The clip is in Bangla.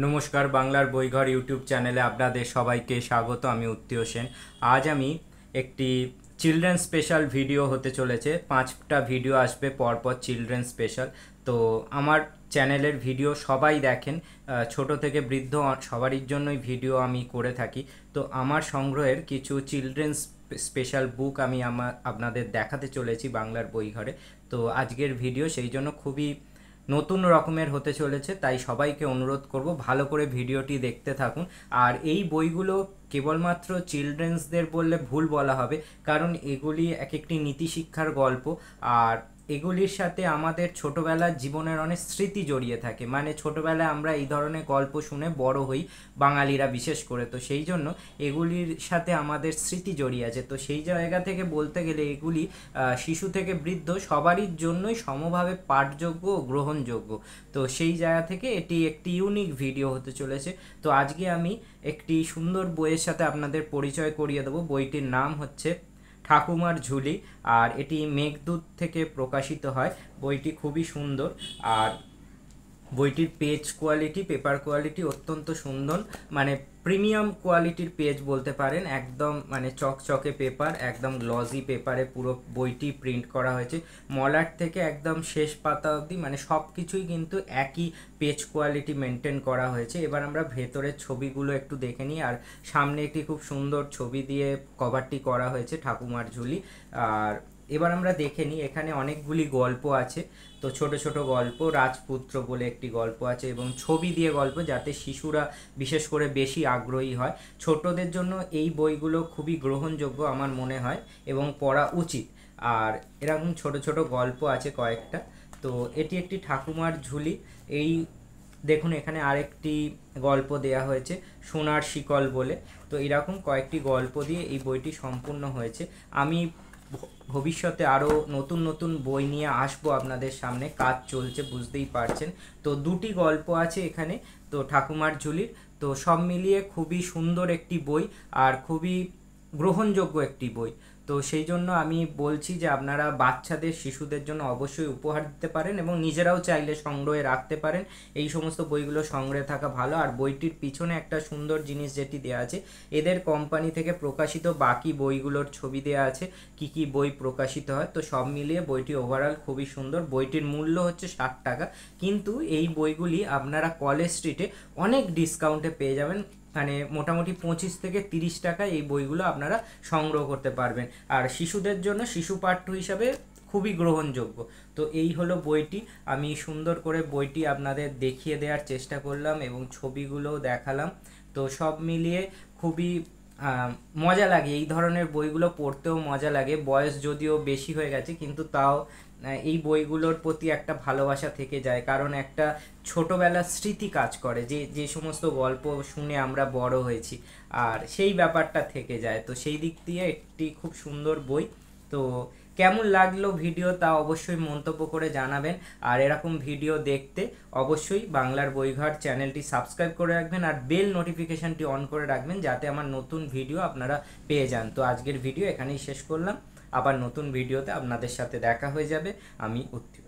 নমস্কার, বাংলার বইঘর ইউটিউব চ্যানেলে আপনাদের সবাইকে স্বাগত। আমি উত্তীয় সেন। আজ আমি একটি চিলড্রেন স্পেশাল ভিডিও হতে চলেছে। 5টা ভিডিও আসবে পরপর চিলড্রেন স্পেশাল। তো আমার চ্যানেলের ভিডিও সবাই দেখেন, ছোট থেকে বৃদ্ধ সবারই জন্যই ভিডিও আমি করে থাকি। তো আমার সংগ্রহের কিছু চিলড্রেন স্পেশাল বুক আমি আপনাদের দেখাতে চলেছি বাংলার বইঘরে। তো আজকের ভিডিও সেই জন্য খুবই নতুন রকমের হতে চলেছে, তাই সবাইকে অনুরোধ করব ভালো করে ভিডিওটি দেখতে থাকুন। আর এই বইগুলো কেবলমাত্র চিলড্রেন্সদের বললে ভুল বলা হবে, কারণ এগুলি এক একটি নীতি শিক্ষার গল্প। আর এগুলির সাথে আমাদের ছোটবেলার জীবনের অনেক স্মৃতি জড়িয়ে থাকে। মানে ছোটবেলায় আমরা এই ধরনের গল্প শুনে বড় হই, বাঙালিরা বিশেষ করে। তো সেই জন্য এগুলির সাথে আমাদের স্মৃতি জড়িয়ে আছে। তো সেই জায়গা থেকে বলতে গেলে এগুলি শিশু থেকে বৃদ্ধ সবারই জন্যই সমভাবে পাঠযোগ্য ও গ্রহণযোগ্য। তো সেই জায়গা থেকে এটি একটি ইউনিক ভিডিও হতে চলেছে। তো আজকে আমি একটি সুন্দর বইয়ের সাথে আপনাদের পরিচয় করিয়ে দেবো। বইটির নাম হচ্ছে ঠাকুমার ঝুলি, আর এটি মেঘদূত থেকে প্রকাশিত হয়। বইটি খুবই সুন্দর, আর বইটির পেজ কোয়ালিটি, পেপার কোয়ালিটি অত্যন্ত সুন্দর। মানে প্রিমিয়াম কোয়ালিটির পেজ বলতে পারেন। একদম মানে চকচকে পেপার, একদম গ্লসি পেপারে পুরো বইটি প্রিন্ট করা হয়েছে। মলাট থেকে একদম শেষ পাতা অবধি মানে সব কিছুই কিন্তু একই পেজ কোয়ালিটি মেনটেন করা হয়েছে। এবার আমরা ভেতরের ছবিগুলো একটু দেখে নিই। আর সামনে একটি খুব সুন্দর ছবি দিয়ে কভারটি করা হয়েছে, ঠাকুমার ঝুলি। আর এবার আমরা দেখে নিই, এখানে অনেকগুলি গল্প আছে। তো ছোট ছোট গল্প, রাজপুত্র বলে একটি গল্প আছে, এবং ছবি দিয়ে গল্প, যাতে শিশুরা বিশেষ করে বেশি আগ্রহী হয়। ছোটদের জন্য এই বইগুলো খুবই গ্রহণযোগ্য আমার মনে হয়, এবং পড়া উচিত। আর এরকম ছোট ছোট গল্প আছে কয়েকটা। তো এটি একটি ঠাকুমার ঝুলি। এই দেখুন, এখানে আরেকটি গল্প দেয়া হয়েছে, সোনার শিকল বলে। তো এরকম কয়েকটি গল্প দিয়ে এই বইটি সম্পূর্ণ হয়েছে। আমি ভবিষ্যতে আরও নতুন নতুন বই নিয়ে আসবো আপনাদের সামনে, কাজ চলছে বুঝতেই পারছেন। তো দুটি গল্প আছে এখানে, তো ঠাকুমার ঝুলির। তো সব মিলিয়ে খুবই সুন্দর একটি বই, আর খুবই গ্রহণযোগ্য একটি বই। তো সেই জন্য আমি বলছি যে আপনারা বাচ্চাদের, শিশুদের জন্য অবশ্যই উপহার দিতে পারেন, এবং নিজেরাও চাইলে সংগ্রহে রাখতে পারেন। এই সমস্ত বইগুলো সংগ্রহে থাকা ভালো। আর বইটির পিছনে একটা সুন্দর জিনিস যেটি দেওয়া আছে, এদের কোম্পানি থেকে প্রকাশিত বাকি বইগুলোর ছবি দেওয়া আছে, কি কি বই প্রকাশিত হয়। তো সব মিলিয়ে বইটি ওভারঅল খুবই সুন্দর। বইটির মূল্য হচ্ছে 60 টাকা, কিন্তু এই বইগুলি আপনারা কলেজ স্ট্রিটে অনেক ডিসকাউন্টে পেয়ে যাবেন। মানে মোটামুটি 25 থেকে 30 টাকায় এই বইগুলো আপনারা সংগ্রহ করতে পারবেন। আর শিশুদের জন্য শিশু পাঠ্য হিসাবে খুবই গ্রহণযোগ্য। তো এই হলো বইটি। আমি সুন্দর করে বইটি আপনাদের দেখিয়ে দেওয়ার চেষ্টা করলাম, এবং ছবিগুলোও দেখালাম। তো সব মিলিয়ে খুবই মজা লাগে। এই ধরনের বইগুলো পড়তেও মজা লাগে। বয়স যদিও বেশি হয়ে গেছে, কিন্তু তাও এই বইগুলোর প্রতি একটা ভালোবাসা থেকে যায়, কারণ একটা ছোটোবেলার স্মৃতি কাজ করে, যে যে সমস্ত গল্প শুনে আমরা বড় হয়েছি, আর সেই ব্যাপারটা থেকে যায়। তো সেই দিক দিয়ে একটি খুব সুন্দর বই। তো কেমন লাগলো ভিডিও তা অবশ্যই মন্তব্য করে জানাবেন। আর এরকম ভিডিও দেখতে অবশ্যই বাংলার বইঘর চ্যানেলটি সাবস্ক্রাইব করে রাখবেন, আর বেল নোটিফিকেশানটি অন করে রাখবেন, যাতে আমার নতুন ভিডিও আপনারা পেয়ে যান। তো আজকের ভিডিও এখানেই শেষ করলাম। আবার নতুন ভিডিওতে আপনাদের সাথে দেখা হয়ে যাবে। আমি উত্তীর্ণ।